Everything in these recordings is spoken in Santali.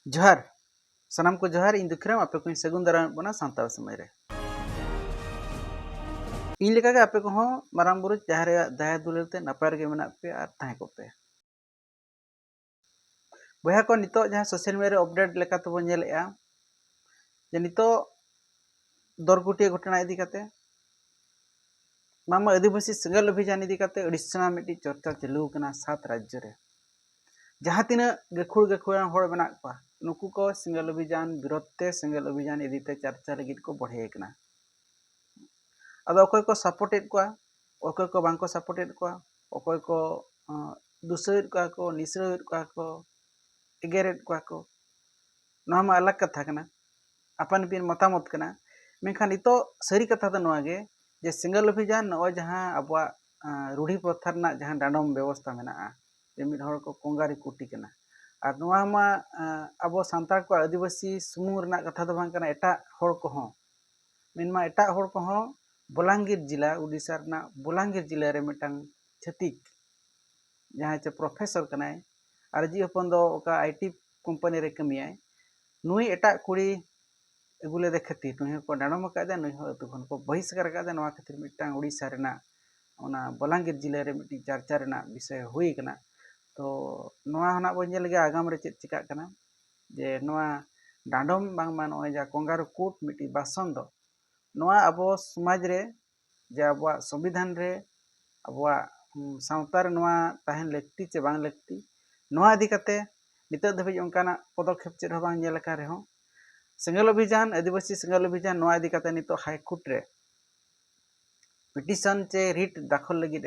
जोहार सानाम को जोहार इन दुखराम आपे को सगुन दाराम बना सांताल समय रे इन लेका के आपे को हो माराम बुरु जहारे दया दुलर ते नपार के मेना पे आर ताहे को पे बया को नितो जहां सोशल मीडिया रे अपडेट लेका तो नेलेआ जे नितो दरगुटिया घटना इदी काते मामा आदिवासी संगल अभियान इदी काते अडिसना मिटी चर्चा चालू कना 7 राज्य रे जहां तिना गखुड़ होड़ बना को नुकु को सिंगल अभियान विरोध ते सिंगल अभियान इदी ते चर्चा लगित को बढ़े कना अदो अकोय को सपोर्टेड को अकोय को बांको सपोर्टेड को अकोय को दुसरेट को निसरेट को एगेरेट को नवा मा अलग कथा कना अपन पिन मतामत कना मेखान इतो सरी कथा तो नवा गे जे सिंगल अभियान न जहां अबवा रूढ़ी प्रथा रना जहां डांडम व्यवस्था मेना जे मिड हर को कोंगारी कुटी कना और नवा मा अबो सांतार को आदिवासी सुमुंग रना कथा तो बांग कना एटा हर को हो मेनमा एटा हर को हो बोलांगीर जिला उड़ीसा रना बोलांगीर जिला रे मिटंग छतिक जहां चे प्रोफेसर कनाय और जी अपन दो ओका आईटी कंपनी रे कमियाय नुई एटा कुड़ी एगुले दे खातिर नुई को डांडम का दे नुई हो अतु खन को बहिष्कार का दे नवा खातिर मिटंग उड़ीसा रेना ओना बोलांगीर जिला रे मिटी चर्चा रेना विषय हुई कना तो नवा हना बो नेल गे आगाम रे चेत चिका कना जे नवा डांडम बांग मान ओय जा कोंगारू कोट मिटी बासन दो नवा अबो समाज रे जे अबवा संविधान रे अबवा सावता रे नवा ताहेन लगती चे बांग लगती नवा इदी कते नित धबे उनकाना पदक्षेप चेत हो बांग नेल का रे हो सिंगल अभियान आदिवासी सिंगल अभियान नवा इदी कते नित हाईकोर्ट रे पिटिशन चे रिट दाखल लगी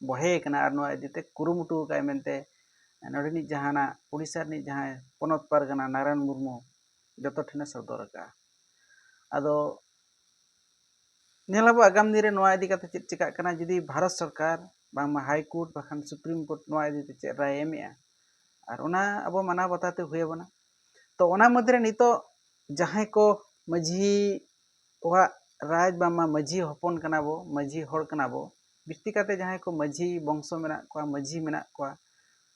बढ़े कना और नवा इदी ते कुरुमुटु का मेनते नडनी जहाना उड़ीसा नि जहां पोनत पारगना नारायण मुर्मू जतो ठेने सदर का आदो नेलाबो आगाम दिन रे नवा इदी कते चेत चिका कना जदी भारत सरकार बांगमा हाई कोर्ट बाखान सुप्रीम कोर्ट नवा इदी ते चेत राय एमेआ और ओना अबो माना बताते हुए बना तो ओना मधरे नितो जहां को मझी ओहा राज बामा मझी हपन कना बो मझी हड़ कना बो बिस्ती काते जहां को मझी वंशो मेना को मझी मेना को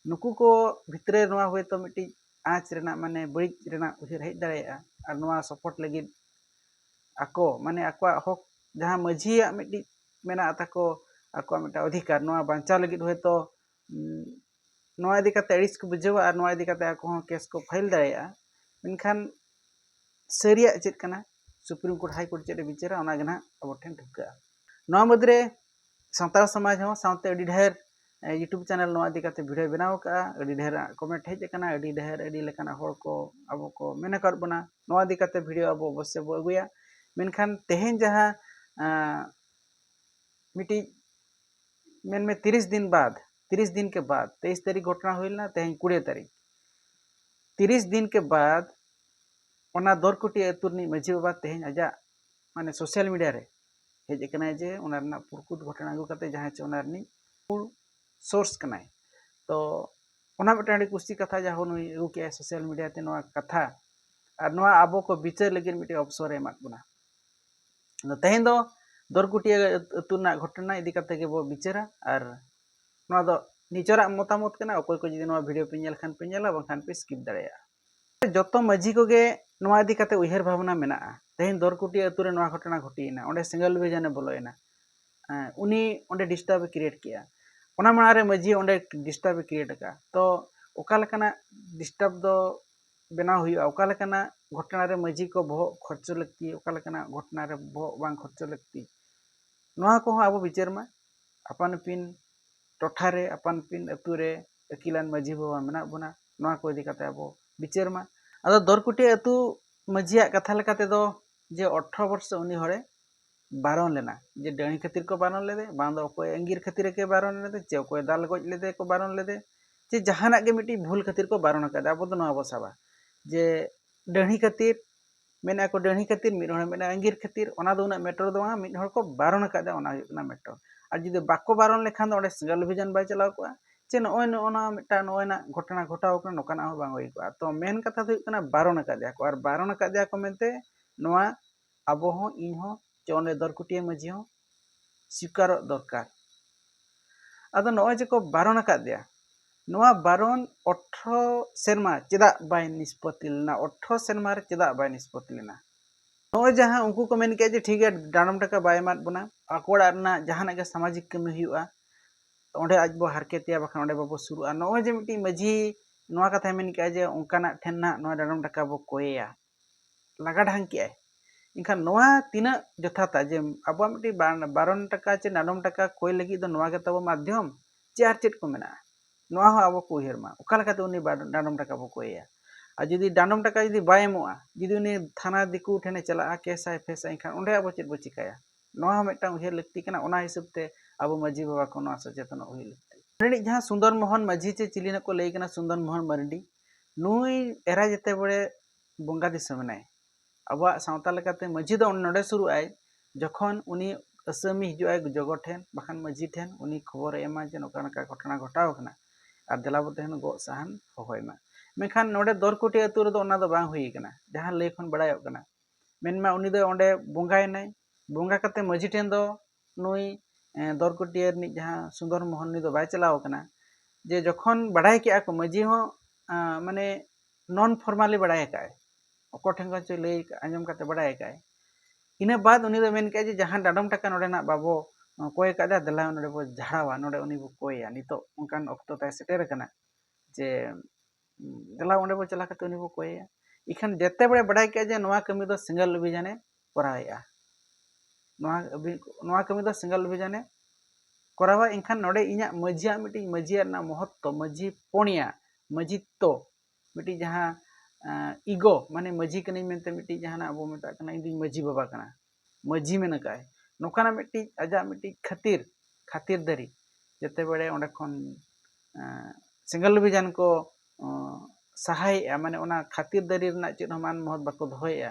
नुकु को भितरे नवा हुए तो मिटी आँच रेना माने बड़ी रेना उहिर हेज दाड़ेया और नवा सपोर्ट लगी आको माने आको हक जहां मझिया मिटी मेना ताको आको मिटा अधिकार नवा बांचा लगी हुए तो नवा इदी काते अड़िस को बुझावा और नवा इदी काते आको हो केस को फाइल दाड़ेया मेनखान सरिया चेत कना सुप्रीम कोर्ट हाई कोर्ट चेत विचारा ओना गना अब ठेन ठुका नवा मदरे सांताल समाज हो साउते अडी ढेर यूट्यूब चैनल नवा इदी काते वीडियो बनाव का अडी ढेर कमेंट हेज कना अडी ढेर अडी लेकाना हर को अब को मेना कर बना नवा इदी काते वीडियो अब अवश्य बो अगुया मेनखान तेहेन जहां मिटी मेन में 30 दिन के बाद 23 तारीख घटना हुईलना तेहेन 20 तारीख 30 दिन के बाद ओना दरकुटी अतुरनी मझी बाबा तेहेन आजा माने सोशल मीडिया रे हेज कना जे ओना रना पुरकुट घटना अगु काते जहां चे ओना रनी सोर्स कनाय तो ओना मिटाडी कुश्ती कथा जा हो नुई अगु के सोशल मीडिया ते नवा कथा और नवा आबो को विचार लगी मिटे अवसर एमात बना तेहेन दो दरकुटिया अतुना घटना इदी काते के बो विचारा और नवा दो निजरा मतामत कना अकोय को जदी नवा वीडियो पे नेल खान पे नेला बाखान पे स्किप दाड़ेया जतो मझी को गे नवा इदी काते उहर भावना मेना तेहेन दरकुटिया अतुरे नवा घटना घटीना ओंडे सिंगल अभियान बोलोयना उनी ओंडे डिस्टर्ब क्रिएट किया ओना मारे मझी ओंडे डिस्टर्ब क्रिएट का तो ओका लेकाना डिस्टर्ब दो बेना हुआ ओका लेकाना घटना रे मझी को बहुत खर्च लगती ओका लेकाना घटना रे बहुत बांग खर्च लगती नवा को अब विचार मा अपन पिन टोठा रे अपन पिन अतु रे अकिलान मझी बाबा मेना बना नवा को इदी काते अब विचार मा अदो दरकुटी अतु मझिया कथा लेकाते दो जे 18 वर्ष उनी हरे बारण लेना जे डणी खातिर को बारण लेदे बांदो कोई अंगीर खातिर के बारण लेदे चे कोई दाल गज लेदे को बारण लेदे जे जहाना के मिटी भूल खातिर को बारण का अब तो नवा बसाबा जे डणी खातिर मेना को डणी खातिर मिड हर मेना अंगीर खातिर ओना दो उना मेटर दो मिड हर को बारण का ओना ना मेटर और जदि बाको बारण लेखान दो ओडे सिंगल अभियान बाय चलाव को चे नय नोना मिटा नयना घटना घटाव कना नोकाना हो बांग होई को तो मेन कथा तो कना बारण का को और बारण का को मेनते नवा आबो हो इन हो चोने दरकुटिया मझी हो स्वीकार दरकार अदो नय जे को बारण का नोआ बारन 18 सेरमा चेदा बाय निष्पत्ति लेना 18 सेरमा रे चेदा बाय निष्पत्ति लेना नो जहां उनको को मेन के जे ठीक है डानम टका बाय मात बना आकोड़ा ना जहां के सामाजिक कमी हुआ ओंडे आज बो हारकेतिया बखान ओंडे बाबो शुरुआ नो जे मिटी मजी नोआ कथा मेन के जे उनकाना ठेन ना नोआ डानम टका बो कोया लगा ढांग के इनखान नोआ तीना जथाता जे अब मिटी 12 टका चे डानम टका कोय लगी दो नोआ के तब माध्यम चे आर चेट को मेना नोआ हो अब को उहेर मा ओका लगा तो उनी डानम टका बो कोया आ जुदी डानम टका जुदी बाय एमोआ जुदी उनी थाना दिकू ठेने चला केसा फेसा इनखान ओंडे अब चेट बो चिकाया नोआ मिटा उहेर लगती कना ओना हिसाब ते अब मजी बाबा को नोआ सचेतन उही लगती रे जहां सुंदर मोहन मजी चे चिलिना को लई कना सुंदर मोहन मरडी नुई एरा जते बड़े बंगा दिसम नाय अब सावता लेकाते मजी दो नोडे शुरू आय जखन उनी असमी हिजुआय जगो ठेन बखान मजी ठेन उनी खबर एमा जे नोका नका घटना घटाव कना आर देलाबो तेहन गो साहन होयमा मेखान नोडे दरकोटी अतु रे दो ओना दो बांग हुई कना जहां लई खन बड़ायोग कना मेनमा उनी दो ओंडे बंगाय नाय बंगा कते मजी ठेन दो नुई दरकोटी नि जहां सुंदर मोहन नि दो बाय चलाव कना जे जखन बड़ाय के को मजी हो माने नॉन फॉर्मली बड़ाय काय ᱚᱠᱚ ᱴᱷᱮᱱ ᱠᱷᱚᱱ ᱪᱚ ᱞᱟᱹᱭ ᱟᱸᱡᱚᱢ ᱠᱟᱛᱮ ᱵᱟᱲᱟᱭ ᱟᱠᱟᱫ ᱤᱱᱟᱹ ᱵᱟᱫ ᱩᱱᱤ ᱫᱚ ᱢᱮᱱ ᱠᱮᱜᱼᱟ ᱡᱮ ᱡᱟᱦᱟᱸ ᱰᱟᱸᱰᱚᱢ ᱴᱟᱠᱟ ᱱᱚᱰᱮᱱᱟᱜ ᱵᱟᱵᱚ ᱠᱚᱭ ᱟᱠᱟᱫᱟ ᱫᱮᱞᱟ ᱱᱚᱰᱮ ᱵᱚ ᱡᱷᱟᱲᱟᱣᱟ ᱱᱚᱰᱮ ᱩᱱᱤ ᱵᱚ ᱠᱚᱭᱟ ᱱᱤᱛᱚᱜ ᱚᱱᱠᱟᱱ ᱚᱠᱛᱚ ᱛᱟᱭ ᱥᱮᱴᱮᱨ ᱟᱠᱟᱱᱟ ᱡᱮ ᱫᱮᱞᱟ ᱚᱸᱰᱮ ᱵᱚ ᱪᱟᱞᱟᱣ ᱠᱟᱛᱮ ᱩᱱᱤ ᱵᱚ ᱠᱚᱭᱟ ᱤᱠᱷᱟᱱ ᱡᱮᱛᱮ ᱵᱮᱲᱮ ᱵᱟᱰᱟᱭ ᱠᱮᱜᱼᱟ ᱡᱮ ᱱᱚᱣᱟ ᱠᱟᱹᱢᱤ ᱫᱚ ᱥᱤᱸᱜᱟᱹᱞ ᱚᱵᱷᱤᱡᱟᱱᱮ ᱠᱚᱨᱟᱣᱮᱜᱼᱟ ᱱᱚᱣᱟ ᱠᱟᱹᱢᱤ ᱫᱚ ᱥᱤᱸᱜᱟᱹᱞ ᱚᱵᱷᱤᱡᱟᱱᱮ ᱠᱚᱨᱟᱣᱟ ᱮᱱᱠᱷᱟन ᱱᱚᱰᱮ ᱤᱧᱟᱹᱜ ᱢᱟᱹᱡᱷᱤᱭᱟᱜ ᱢᱤᱫᱴᱤᱡ ᱢᱟᱹᱡᱷᱤᱭᱟᱜ ᱨᱮᱱᱟᱜ ᱢᱚᱦᱚᱛᱛᱚ ᱢᱟᱹᱡᱷᱤ ᱯᱚᱱᱭᱟ ᱢᱟᱹᱡᱷᱤᱛᱛᱚ ᱢᱤᱫᱴᱤᱡ ᱡᱟᱦᱟᱸ ईगो माने मजी कनी मेनते मिट्टी जहाना अब मेता कना इंदी मजी बाबा कना मजी मेन काय नोकाना मिट्टी आजा मिट्टी खातिर दरी जते बड़े ओंडे खन सिंगल अभियान को सहाय माने ओना खातिर दरी रना चेत मान महत बाको दोहयया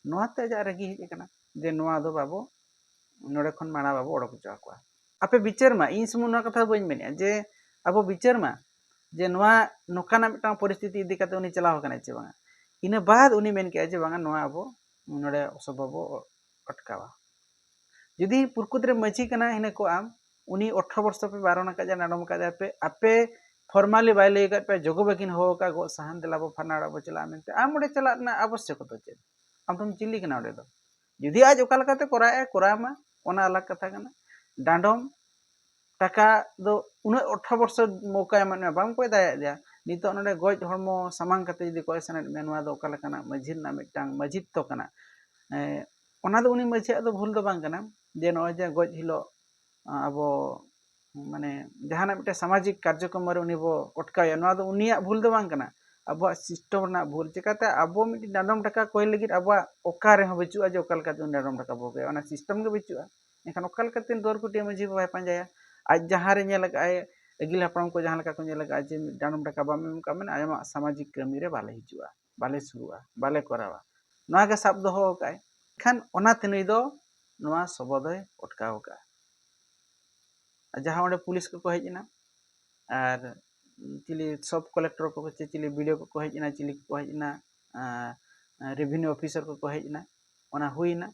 नोआते आजा रगी हिज कना जे नोआ दो बाबो नोडे खन माना बाबो ओडक चा को आपे विचार मा इन सुमुना कथा बइन मेनिया जे अब विचार मा जे नोआ नोकाना मिटा परिस्थिति इदी काते उनी चलाव कना चे बांगा इन बाद उनी मेन के जे बांगा नोआ अब नोडे सबबो अटकावा यदि पुरकुत रे मची कना हिने को आम उनी 18 वर्ष पे 12 का जा नाडम का पे आपे फॉर्मली बाय लई पे जगो बकिन हो का गो सहान देलाबो फनाड़ा बो चला मेनते आम ओडे चला ना आवश्यक तो चे आम तुम चिल्ली कना ओडे दो यदि आज ओका लकाते कोरामा ओना अलग कथा कना डांडम टाका दो उन 18 वर्ष मौका एमन बाम कोय दाया दिया नितो नडे गज हरमो सामांग कते यदि कोय सनेट मेनवा दो ओका लकाना मझिर ना मिटांग मझित तो कना ओना दो उनी मझिया दो भूल दो बांग कना जे नो जे गज हिलो अबो माने जहाना मिटे सामाजिक कार्यक्रम रे उनी बो अटकाया नोआ दो उनिया भूल दो बांग कना अब सिस्टम ना भूल चिकाते अब मिटी डांडम टाका कोय लगित अब ओका रे हो बचुआ जे ओका लका डांडम टाका बो ओना सिस्टम के बचुआ एखान ओका लका तीन दर कुटी मझी बाय पांजाया आज जहां रे नेल काय अगिल हपड़म को जहां लका को नेल का जे डांडम टाका बाम एम का मेन आयमा सामाजिक कमी रे बाले हिजुआ बाले शुरुआ बाले करावा नोआ के साब दोहो काय खान ओना तिनुई दो नोआ सबदय अटकाव का जहां ओंडे पुलिस को हेजना आर चिली सब कलेक्टर को चिली वीडियो को हेजना चिली को हेजना रेवेन्यू ऑफिसर को हेजना ओना हुईना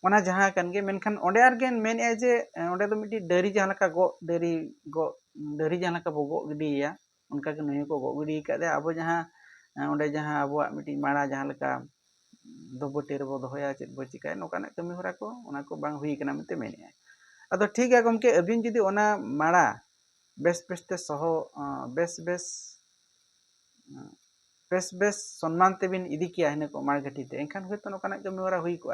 ओना जहां कन गे मेनखान ओंडे आरगेन मेन ए जे ओंडे दो मिटी डरी जहां लका गो डरी जहां लका बो गो गिडिया उनका के नय को गो गिडी का दे अब जहां ओंडे जहां अबवा मिटी माड़ा जहां लका दोबोटे रे बो दोहया चेत बो चिकाय नोकाना कमी होरा को ओना को बांग हुई कना मते मेने अदो ठीक है गमके अबिन जदी ओना माड़ा बेस बेसते सहो बेस सम्मान तेबिन इदी किया हने को मार घटीते एनखान होतो नोकाना कमी होरा हुई को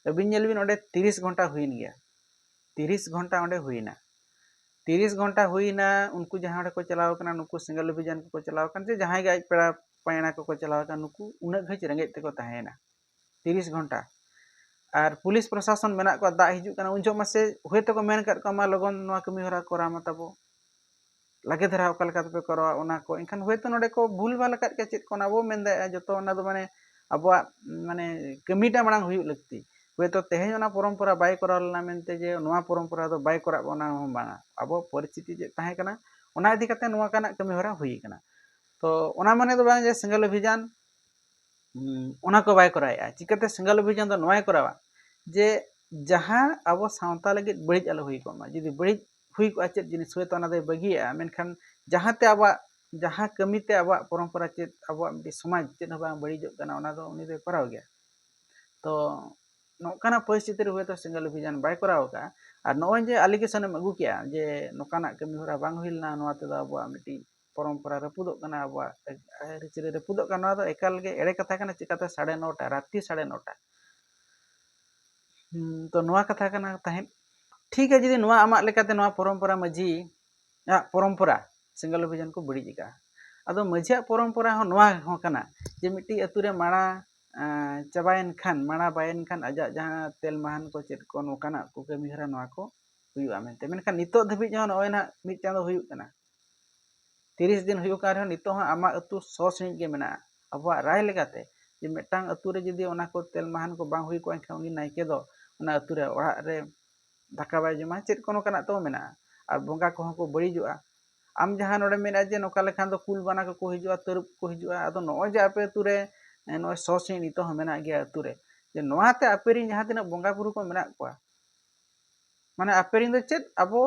अबिन नेलबिन ओंडे 30 घंटा हुईन गया 30 घंटा ओंडे हुईना 30 घंटा हुईना उनको जहां को चलाव कना नुकु सिंगल अभियान को चलाव कन जे जहां गे पेड़ा पायना को चलाव कन नुकु उना घच रंगे ते को ताहेना 30 घंटा और पुलिस प्रशासन मेना को दा हिजु कना उनजो मासे होयतो को मेन कर को मा लगन नोआ कमी होरा कोरा मताबो लगे धरा ओका लका पे करवा ओना को एनखान होयतो नोडे को भूल भाल कर के चेत कोना बो मेन दा जतो ओना दो माने अबवा माने कमीटा मांग हुयु लगती होयतो तेहेन ओना परंपरा बाय करा लना मेनते जे नोआ परंपरा दो बाय करा ओना बाना अब परिस्थिति जे ताहे कना ओना इदी कते नोआ काना कमी होरा हुई कना तो ओना माने दो बांग जे सिंगल अभियान ओना को बाय कराया चिकाते सिंगल अभियान दो नोआय करावा जे जहां अब सावता लगे बड़िज आलो हुई कोमा जदि बड़िज हुई को चेत जिनिस होयतो ओना दो बगिया मेनखान जहाँते आबा जहाँ कमीते आबा परंपरा चेत आबा मिट्टी समाज चेत हबा बड़ीजोग कना ओना दो उनी दो कराव गया तो नौकाना परिस्थिति रे तो सिंगल अभियान बाय कराव का और नॉय जे एलिगेशन एम अगू किया जे नौकाना कमी होरा बांग हुइलना नोआ ते आबा मिट्टी परंपरा रपुदोग कना आबा रिचरे रपुदोग कना दो एकाल गे एड़े कथा कना चिकाते 9:30 रात्रि 9:30 तो नोआ कथा कना ताहें ठीक है जुदी नोआ आमाग लेकाते नोआ परंपरा माझी परंपरा सिंगल अभियान को बड़ी जिका अदो माझिया परंपरा हो नोआ हो कना जे मिट्टी अतुरे माणा चाबायन खान माणा बायन खान आजा जहां तेल महान को चेत को नोकाना को कमी हरा नोआ को हुयुआ मेनते मेनखान नितो धबी जहां नोय ना मिट चांदो हुयुक कना 30 दिन हुयुक कार नितो हा आमा अतु 100 सनिज गे मेना अबवा राय लेकाते जे मेटांग अतुरे जुदी ओना को तेल महान को बांग हुई को एनखान उनी नायके दो ओना अतुरे ओड़ा रे दाका बाय जमा चेत को नोकाना तो मेना और बोंगा को को बड़ीजुआ आम जहां नोडे मेना जे नोका लेखान दो कुल बाना को हिजुआ तरुप को हिजुआ अदो नोय जे आपे अतुरे नोय 100 सनिज नितो हा मेना गे अतुरे जे नोआते आपेरिन जहां तिना बोंगा बुरु को मेना को माने आपेरिन दो चेत अबो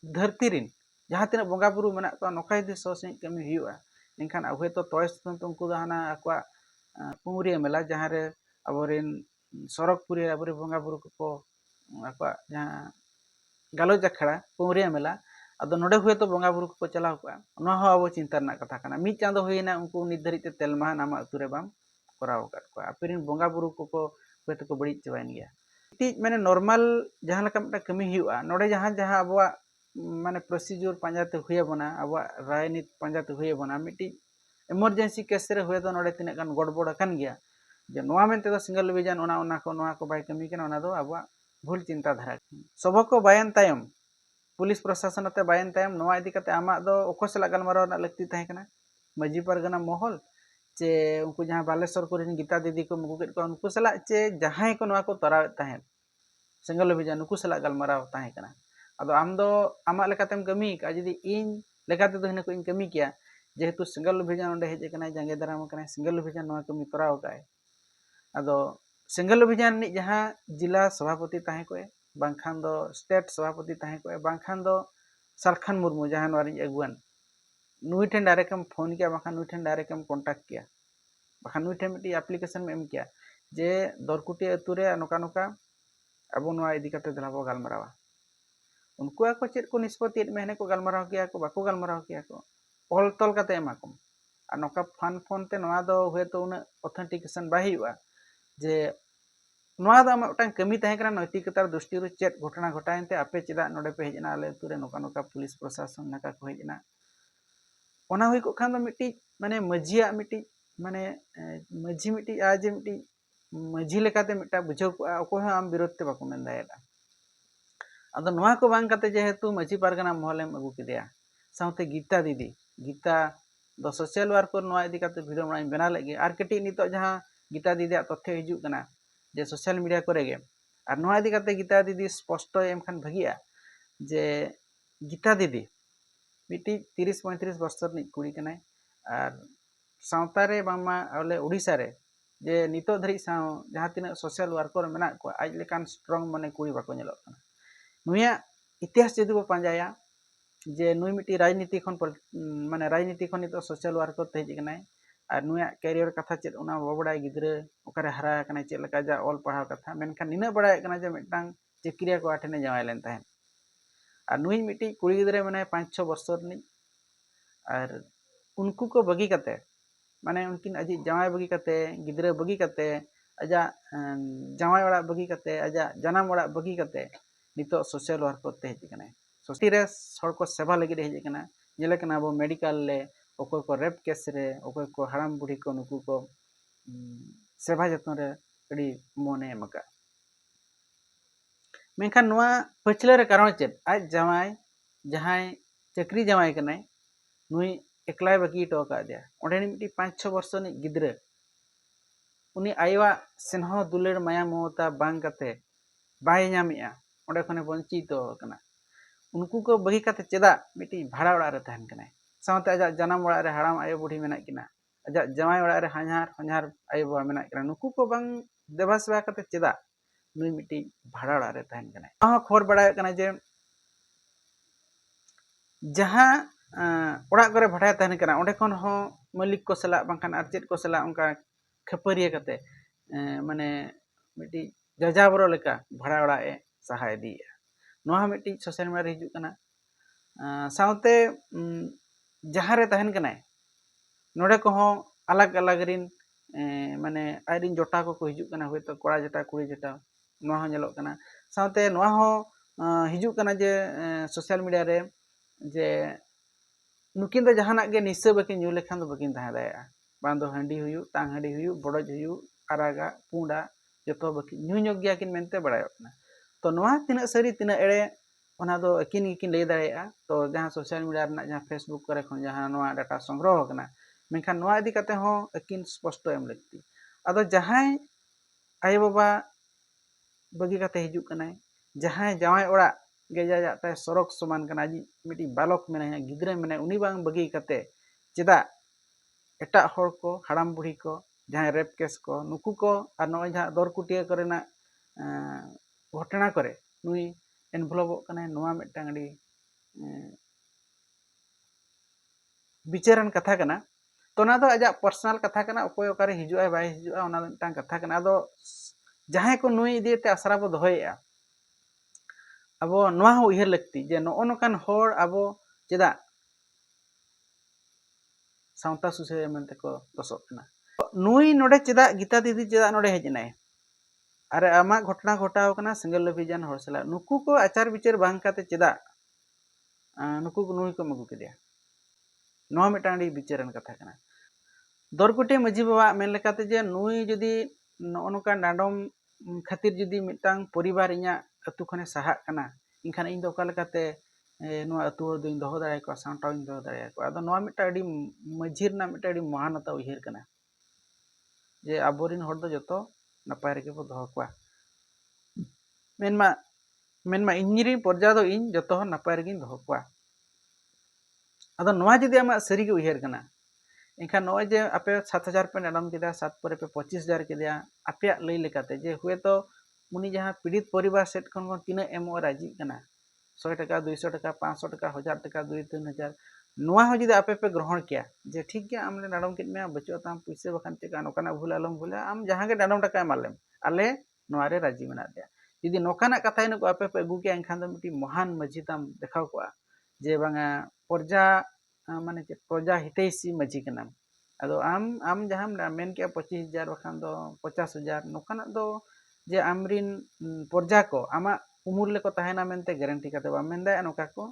धरती रिन जहां तिना बोंगा बुरु मेना को नोका यदि 100 सनिज कमी हुयुआ एनखान अबे तो टॉयस तो उनको दो हाना अक्वा पुंगरिया मेला जहां रे अबोरिन सरकपुरी अबोरे बोंगा बुरु को अक्वा जहां गालोज अखड़ा पुंगरिया मेला अदो नोडे हुए तो बोंगा बुरु को चलाव को ओना हो अबो चिंता रना कथा कना मिट चांदो हुइना उनको नित धरिते तेलमा नामा अतुरे बाम कराव काट को आपेरिन बोंगा बुरु को हुए तो को बड़ी चबाइन गया टी माने नॉर्मल जहां लका मटा कमी हुआ नोडे जहां जहां अबवा माने प्रोसीजर पांजाते हुए बना अबवा राजनीति पांजाते हुए बना मिटी इमरजेंसी केस रे हुए तो नोडे तिना गान गड़बड़ अकन गया जे नोआ मेनते तो सिंगल अभियान ओना को बाय कमी कना ओना दो अबवा भूल चिंता धारा सबको बायन तायम पुलिस प्रशासन अते बायन तायम नोआ इदी कते आमा दो ओको सला गलमाराव ना लगती ताहे कना मजी परगना मोहल चे उनको जहां बालेश्वर को गीता दीदी को मुगु को उनको सला चे जहां को नोआ को तराव ताहे सिंगल अभियान उनको सला गलमाराव ताहे कना अदो आम दो आमा लेकातेम कमी का जदी इन लेकाते दो हिना को इन कमी किया जेहेतु सिंगल अभियान ओंडे हेज कना जांगे दाराम कना सिंगल अभियान नोआ कमी तराव काए अदो सिंगल अभियान नि जहां जिला सभापति ताहे को बांखान दो स्टेट सभापति ताहे को बांखान दो सरखान मुर्मू जहां नोरी अगुआन नुई ठेन डायरेक्ट हम फोन किया बांखान नुई ठेन डायरेक्ट हम कांटेक्ट किया बांखान नुई ठेन मिटी एप्लीकेशन में एम किया जे दरकुटी अतुरे नोका नोका अब नोआ इदी कते दलाबो गालमारावा उनको को चेत को निष्पत्ति मेहने को गालमाराव किया को बाको गालमाराव किया को ऑल तोल कते एमाको आ नोका फान फोन ते नोआ दो हुए तो उन ऑथेंटिकेशन बाय हुआ जे नोआ दो मटन कमी ताहे कना नैतिकता दृष्टि रे चेत घटना घटायनते आपे चेदा नोडे पे हेजना आले तुरे नोका नोका पुलिस प्रशासन नाका को हेजना ओना हुई को खान दो मिट्टी माने मजिया मिट्टी माने मजी मिट्टी आज मिट्टी मजी लेकाते मिट्टा बुझो को अको हम विरोध ते बाको मेन दायला अदो नोआ को बांग कते जेहेतु मजी पारगना महलेम अगु किदिया साउते गीता दीदी गीता दो सोशल वर्कर नोआ इदी कते वीडियो बनाई बना लेगे आर कटी नितो जहां गीता दीदी तथ्य हिजुक कना जे सोशल मीडिया करे गे और नोआ इदी कते गीता दीदी स्पष्ट एम खान भगिया जे गीता दीदी मिट्टी 30-35 वर्ष नि कुड़ी कनाय और सावता रे बांगमा अले ओडिसा रे जे नितो धरी साव जहां तिना सोशल वर्कर मेना को आज लेकान स्ट्रांग माने कुड़ी बाको नेलो कना नुया इतिहास जदि बो पांजाया जे नुई मिट्टी राजनीति खन माने राजनीति खन नितो सोशल वर्कर ते हेज कनाय और नुया कैरियर कथा चेत उना बबड़ा गिद्रे ओकारे हरा कनाय चेत लका जा ऑल पढ़ाव कथा मेनखान निना बड़ाय कना जे मिटांग चक्रिया को आठने जावाय लेन ताहेन और नुई मिट्टी कुड़ी गिद्रे माने 5-6 वर्ष नि और उनको को बगी कते माने उनकिन अजी जावाय बगी कते गिद्रे बगी कते आजा जावाय ओड़ा बगी कते आजा जनाम ओड़ा बगी कते नितो सोशल वर्कर ते हेज कनाय सोसाइटी रे हर को सेवा लगी हेज कना जेले कना वो मेडिकल ले ओको को रेप केस रे ओको को हराम बुढ़ी को नुकु को सेवा जतन रे अड़ी मोने एमका मेनखान नोआ पछले रे कारण चेत आज जावाय जहां चक्री जावाय कनाय नुई एकलाय बाकी टो का दिया ओंडे नि मिटी 5-6 वर्ष नि गिद्रे उनी आयवा सेनहो दुलेर माया ममता बांग कते बाय नामिया ओंडे खने वंचित कना उनको को बगी कते चेदा मिटी भाड़ा ओड़ा रे तहन कनाय सावते आजा जनाम ओड़ा रे हराम आयो बुढ़ी मेना किना आजा जमाय ओड़ा रे हन्हार आयो बा मेना किना नुकु को बांग देवा सेवा कते चेदा नुई मिटी भाड़ा ओड़ा रे तहन कनाय खबर बड़ाय कना जे जहां ᱚᱲᱟᱜ ᱠᱚᱨᱮ ᱵᱷᱟᱲᱟᱭ ᱛᱟᱦᱮᱱ ᱠᱟᱱᱟ ᱚᱸᱰᱮ ᱠᱷᱚᱱ ᱦᱚᱸ ᱢᱟᱹᱞᱤᱠ ᱠᱚ ᱥᱟᱞᱟᱜ ᱵᱟᱝᱠᱷᱟᱱ ᱟᱨ ᱪᱮᱫ ᱠᱚ ᱥᱟᱞᱟᱜ ᱚᱱᱠᱟ ᱠᱷᱟᱹᱯᱟᱹᱨᱤᱭᱟᱹ ᱠᱟᱛᱮ ᱢᱟᱱᱮ ᱢᱤᱫᱴᱤᱡ ᱡᱟᱡᱟᱵᱚᱨᱚ ᱞᱮᱠᱟ ᱵᱷᱟᱲᱟ ᱚᱲᱟᱜ ᱮ ᱥᱟᱦᱟ ᱤᱫᱤᱭᱮᱫᱼᱟ ᱱᱚᱣᱟ ᱦᱚᱸ ᱢᱤᱫᱴᱤᱡ ᱥᱳᱥᱟᱞ ᱢᱤᱰᱤᱭᱟ ᱨᱮ ᱦᱤᱡᱩᱜ ᱠᱟᱱᱟ ᱥᱟᱶᱛᱮ ᱡᱟᱦᱟᱸ ᱨᱮ ᱛᱟᱦᱮᱱ ᱠᱟᱱᱟᱭ ᱱᱚᱰᱮ ᱠᱚᱦᱚᱸ ᱟᱞᱟᱜ ᱟᱞᱟᱜ ᱨᱤᱱ ᱢᱟᱱᱮ ᱟᱡᱨᱤᱱ ᱡᱚᱴᱟᱣ ᱠᱚᱠᱚ ᱦᱤᱡᱩᱜ ᱠᱟᱱᱟ ᱦᱚᱭᱛᱳ ᱠᱚᱲᱟ ᱡᱚᱴᱟᱣ ᱠᱩᱲᱤ ᱡᱚᱴᱟᱣ ᱱᱚᱣᱟ ᱦᱚᱸ ᱧᱮᱞᱚᱜ ᱠᱟᱱᱟ ᱥᱟᱶᱛᱮ ᱱᱚᱣᱟ ᱦᱚᱸ ᱦᱤᱡᱩᱜ ᱠᱟᱱᱟ ᱡᱮ ᱥᱳᱥᱟᱞ ᱢᱤᱰᱤᱭᱟ ᱨᱮ ᱡᱮ नुकिन दो जहां गे निशा बाकी ᱧᱩ लेखान दो बाकी तहां दाया बांग दो हंडी हुयु टांग हंडी हुयु बड़ज हुयु आरागा पुंडा जतो बाकी ᱧᱩ ᱧᱚᱜ ᱜᱮᱭᱟ ᱠᱤᱱ ᱢᱮᱱᱛᱮ ᱵᱟᱲᱟᱭᱚᱜ ᱠᱟᱱᱟ तो नोआ तिना सरी तिना एड़े ओना दो अकिन गिकिन लay दाड़ेया तो जहां सोशल मीडिया रना जहां फेसबुक करे खन जहां नोआ डाटा संग्रह कना मेनखान नोआ इदी कते हो अकिन स्पष्ट एम लगती अदो जहां आय बाबा बगी कते हिजु कनाय जहां जावाय ओड़ा गेजा जाते सरक समान कना जी मिटी बालक मेना गिद्रे मेना उनी बांग बगी कते चेदा एटा हर को हाड़ाम बुढ़ी को जहां रेप केस को नुकु को और नय जहां दरकुटिया करेना घटना करे नुई इनवॉल्व कना नोआ मिटांग अडी विचारन कथा कना तो ना दो आजा पर्सनल कथा कना अकोय ओकारे हिजुआ बाय हिजुआ ओना मिटांग कथा कना दो जहां को नुई इदीते आसरा बो दोहयेआ अब नोआ हो उयहर लगती जे नो नोकान होड़ अब चेदा सावता सुसे मेनते को दसोक कना नुई नोडे चेदा गीता दीदी चेदा नोडे हेजनाय अरे आमा घटना घटाव कना सिंगल अभियान होड़ सला नुकु को आचार विचार बांग काते चेदा नुकु को नुई को मगु केदिया नोआ मिटांडी विचारन कथा कना दरकुटे मजी बाबा मेन लेकाते जे नुई जदी नो नोका डांडम खातिर जदी मिटांग परिवार इnya अतु खने सहाक कना इनखान इन दो ओका लेकाते नुआ अतु हर दोइन दोहो दाड़े को सांटाव इन दोहो दाड़े को आदो नोआ मिटा अडी मजी रना मिटा अडी महानता उयहर कना जे आबोरिन हर दो जतो नपाय रेगे बो दोहो कोआ मेनमा इन्हिरी पर्जा दो इन जतो हर नपाय रेगे दोहो कोआ आदो नोआ जदी आमा सरी गे उयहर कना इनखान नोय जे आपे 7000 पे नाम केदा 7 परे पे 25000 केदा आपे लई लेकाते जे हुए तो उनी जहां पीड़ित परिवार सेट खन को तिना एमो राजी कना 100 टका 200 टका 500 टका 1000 टका 2-3000 नोआ हो जदी आपे पे ग्रहण किया जे ठीक गया आमले नाडम कित में बचो ताम पैसे बखान टेका नोकाना भूल आलम भूला आम जहां के डाडम टका एमालेम आले नोआ रे राजी मेना दे यदि नोकाना कथा इन को आपे पे अगु के इनखान दो मिटी महान मजी ताम देखाव कोआ जे बांगा प्रजा माने प्रजा हितैषी मजी कना अदो आम जहां मेन के 25000 बखान दो 50000 नोकाना दो जे आमरिन प्रजा को आमा उमुर ले को तहेना मेनते गारंटी काते बा मेनदा नोका को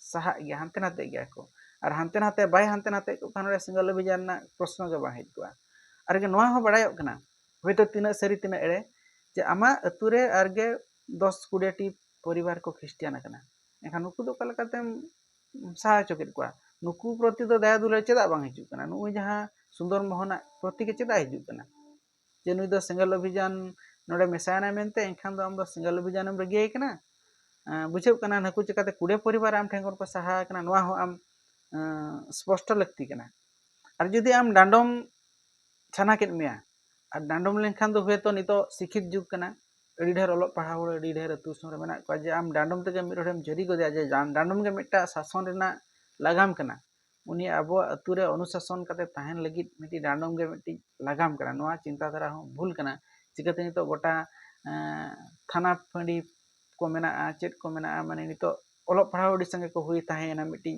सहा गया हानते नाते गया को और हानते नाते बाय हानते नाते को खान रे सिंगल अभियान ना प्रश्न के बा हेज को और के नोआ हो बड़ायो कना होयतो तिना सरी तिना एड़े जे आमा अतुरे आरगे 10-20 टी परिवार को ख्रिस्टियान कना एखा नुकु दो कल कातेम सहा चोकित को नुकु प्रति दो दया दुले चेदा बांग हिजु कना नुई जहां सुंदर मोहना प्रति के चेदा हिजु कना जे नुई दो सिंगल अभियान नोडे मेसायना मेनते एखन दो आम दो सिंगल अभियान एम रगिय कना बुझेव कना नकु चिकाते कुड़े परिवार आम ठेंगन को सहा कना नोआ हो आम स्पष्ट लगती कना और जदि आम डांडम छाना केत मिया और डांडम लेनखान दो होय तो नितो शिक्षित जुग कना अडी ढेर ओलो पढ़ा हो अडी ढेर अतु सर मेना को जे आम डांडम तेगे मिर होडम जरी गदे जे डांडम गे मिटा शासन रेना लगाम कना उनी अबो अतु रे अनुशासन काते ताहेन लगित मिटी डांडम गे मिटी लगाम कना नोआ चिंता धारा हो भूल कना चिकाते नितो गोटा थाना फंडी को मेना चेट को मेना माने नितो ओलो पढ़ा अडी संगे को हुई ताहेना मिटी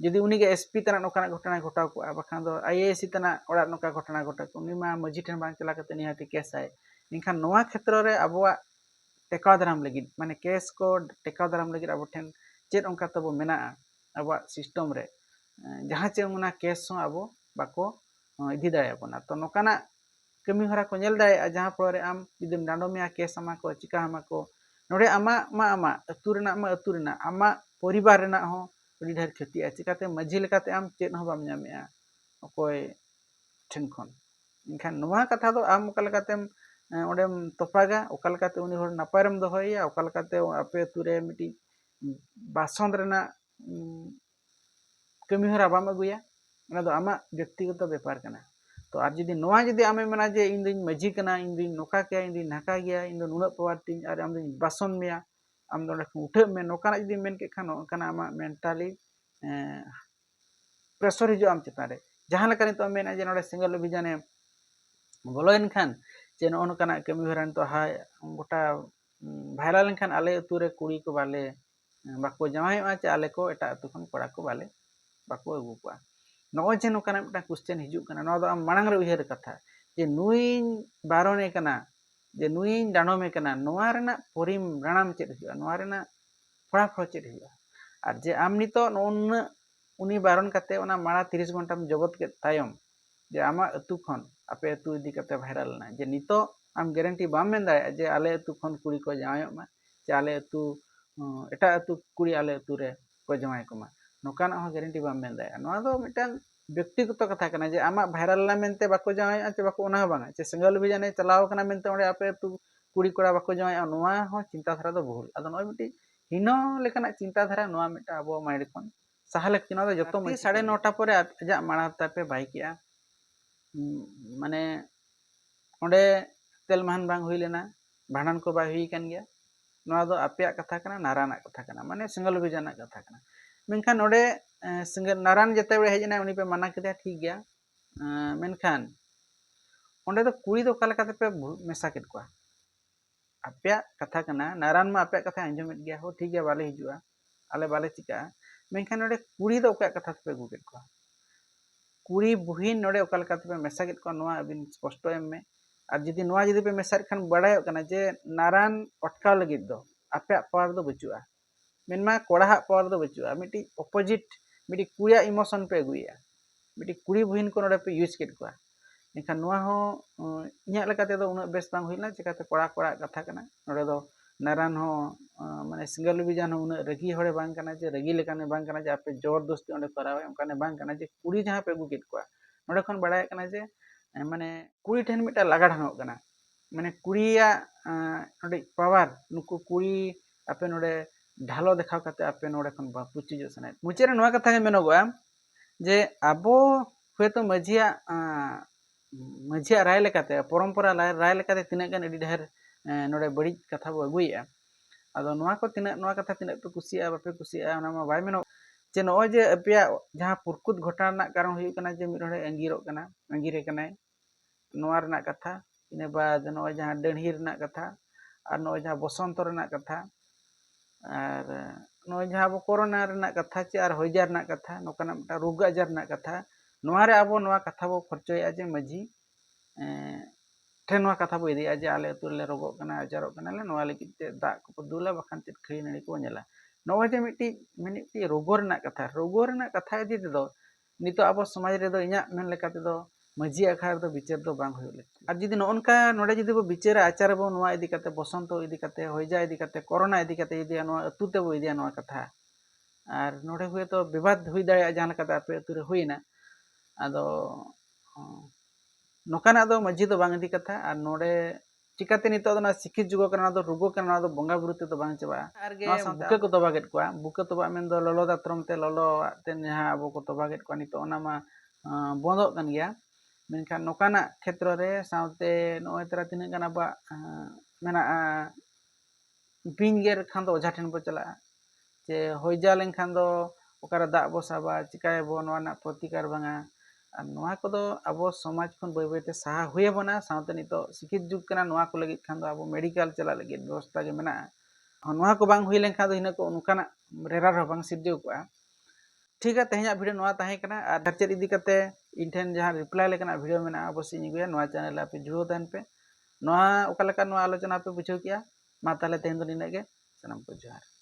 जदि उनी के एसपी तना नोकाना घटना घटाव को बखान दो आईएएस तना ओड़ा नोका घटना घटा को उनी मा मजी ठन बांग चला कते निहाती केस आए इनखान नोआ क्षेत्र रे अबवा टेकाव दाराम लगित माने केस को टेकाव दाराम लगित अब ठेन चेत ओंका तबो मेना अब सिस्टम रे जहां चे उना केस हो अब बाको इदी दाया बना तो नोकाना कमी हरा को नेल दाया जहां पर आम जदिम डांडोमिया केस आमा को चिका आमा को नोडे आमा अतु रेना आमा परिवार रेना हो अडी ढेर क्षति चिकाते मजी लेकाते आम चेत हो बाम ᱧᱟᱢᱮᱟ अकोय ठेन खन इनखान नोआ कथा दो आम ओका लेकातेम ओडेम तोपागा ओका लेकाते उनी हर नापायरम दोहयया ओका लेकाते आपे तुरे मिटी बासंद रेना कमी हरा बाम अगुया ओना दो आमा व्यक्तिगत व्यापार कना तो आर जदि नोआ जदि आमे मेना जे इन दिन मजी कना इन दिन नोका के इन दिन नाका गया इन दो नुना पावर तीन आर आम दिन बासन मेया आम दो उठे में नोकाना जदि मेन के खान ओकाना आमा मेंटली प्रेसर हिजु आम चितान रे जहां लेका नितो मेना जे नोडे सिंगल अभियाने बोलोन खान जे नो नोकाना कमी हरा नितो हाय गोटा भाइराल खान आले अतु रे कुड़ी को बाले बाको जमायवा चे आले को एटा अतु खन कोड़ा को बाले बाको अगु को नो जे नोकाना मिटा क्वेश्चन हिजु कना नो दो आम मांग रे उहेर कथा जे नुई बारोने कना जे नुई डाणोमे कना नोआ रेना परिणाम चेद हिजुआ नोआ रेना फलाफल चेद हिजुआ और जे आम नितो नोन उनी बारन कते ओना माड़ा 30 घंटा जबत के तायम जे आमा अतु खन आपे अतु इदी कते भाइराल ना जे नितो आम गारंटी बाम मेन दाय जे आले अतु खन कुड़ी को जायो मा जे आले अतु एटा अतु कुड़ी आले अतु रे को जमाय को मा नोकाना हो गारंटी बाम मेन दाय नोआ दो मिटान व्यक्तिगत कथा कना जे आमा भाइराल ना मेनते बाको जाय चे बाको ओना बांगा चे सिंगल अभियाने चलाव कना मेनते ओडे आपे अतु कुड़ी कोड़ा बाको जाय नोआ हो चिंता धारा दो भूल आदो नोय मिटी हिनो लेकाना चिंता धारा नोआ मिटा अबो माइंड खन साहले किना दो जतो 9:30 परे आजा माणा तापे बाइकिया माने ओंडे तेलमान बांग हुई लेना भांडन को बाय हुई कान गया नोआ दो आपेया कथा कना नाराना कथा कना माने सिंगल अभियान कथा कना मेनखान ओंडे सिंगल नारान जते बे हेजना उनी पे माना केदा ठीक गया मेनखान ओंडे दो कुड़ी दो काले कते पे मेसा केद को आपेया कथा कना नारान मा आपेया कथा अंजमित गया हो ठीक गया बाले हिजुआ आले बाले चिका मेनखान ओंडे कुड़ी दो ओका कथा पे गुकेद को कुड़ी बुहिन नोडे ओका लेका पे मेसा केद को नोआ अबिन स्पष्ट एम में और जदि नोआ जदि पे मेसा खान बड़ाय कना जे नारान अटकाव लगिद दो आपेया पावर दो बचुआ मेनमा कोड़ा पावर दो बचुआ मिटी अपोजिट मिटी कुड़िया इमोशन पे गुइया मिटी कुड़ी बुहिन को नोडे पे यूज केद को एखान नोआ हो इया लेकाते दो उना बेस बांग हुइना चिकाते कोड़ा कोड़ा कथा कना नोडे दो नारान हो माने सिंगल अभियान हो उना रगी होड़े बांग कना जे रगी लेकाने बांग कना जे आपे जबरदस्ती ओंडे करावे ओंकाने बांग कना जे कुड़ी जहां पे गुकेद को नोडे खन बड़ाय कना जे माने कुड़ी ठेन मिटा लागा ढानो कना माने कुड़िया नोडे पावर नुकु कुड़ी आपे नोडे ढालो देखाव कते आपे नोडे खन पुची जो सने मुचेरे नोआ कथा के मेनोगआ जे आबो हेतो मझिया राय लेकाते परंपरा राय लेकाते तिना गान एडी ढेर नोडे बड़ी कथा बो अगुइया आदो नोआ को तिना नोआ कथा तिना पे कुसिया बापे कुसिया ओना मा बाय मेनो जे नोय जे अपिया जहां पुरकुत घटना कारण हुई कना जे मिड हड़े अंगीरो कना अंगीरे कनाय नोआ रना कथा इने बाद नोय जहां डणही रना कथा और नोय जहां बसंत रना कथा और नोय जहां बो कोरोना रना कथा चे और होइजा रना कथा नोकाना मिटा रोग आजार रना कथा नोआ रे आबो नोआ कथा बो खर्चोया जे मजी ठे नोआ कथा बो इदिया जे आले अतु ले रोगो कना आजारो कना ले नोआ लगित ते दा को दुला बखान ते खरी नडी को नेला नोय जे मिटी रोगो रना कथा इदि दो नितो आबो समाज रे दो इया मेन लेकाते दो मजी आखार दो विचार दो बांग होय ले और जदि नोनका नोडे जदि बो विचार आचार बो नोआ इदि कते बसंत इदि कते होइजा इदि कते कोरोना इदि कते इदि नोआ अतु ते बो इदि नोआ कथा और नोडे हुए तो विवाद हुई दाया जहां लेकाते आपे अतु रे हुइना आदो नोकाना दो मजी दो बांग इदि कथा और नोडे चिकाते नितो दो ना शिक्षित जुगो कना दो रुगो कना दो बंगा बुरु ते दो बांग चबा नोआ बुके को तोबा गेट कोआ बुके तोबा मेन दो ललो दात्रम ते ललो ते जहां अबो को तोबा गेट कोआ नितो ओना मा बंदो कन गया मेनखान नोकाना क्षेत्र रे साउते नोय तरा तिना गाना बा मेना बिंगेर खान दो ओझा ठेन बो चला जे होइजा लेन खान दो ओकारा दा बो साबा चिकाय बो नोआ ना प्रतिकार बांगा और नोआ को दो अबो समाज खन बय बयते साहा हुए बना साउते नितो शिक्षित जुग कना नोआ को लगित खान दो अबो मेडिकल चला लगित व्यवस्था के मेना नोआ को बांग हुई लेन खान दो हिना को उनकाना रेरार हो बांग सिरजो को ठीक है तेहना वीडियो नोआ ताहे कना और दरचेत इदी कते इन ठेन जहां रिप्लाई लेकना वीडियो मेना अवश्य निगुया नोआ चैनल आपे जुड़ो तहन पे नोआ ओका लेका नोआ आलोचना पे बुझाव किया मा ताले तेहन दो निना गे सनम को जोहार।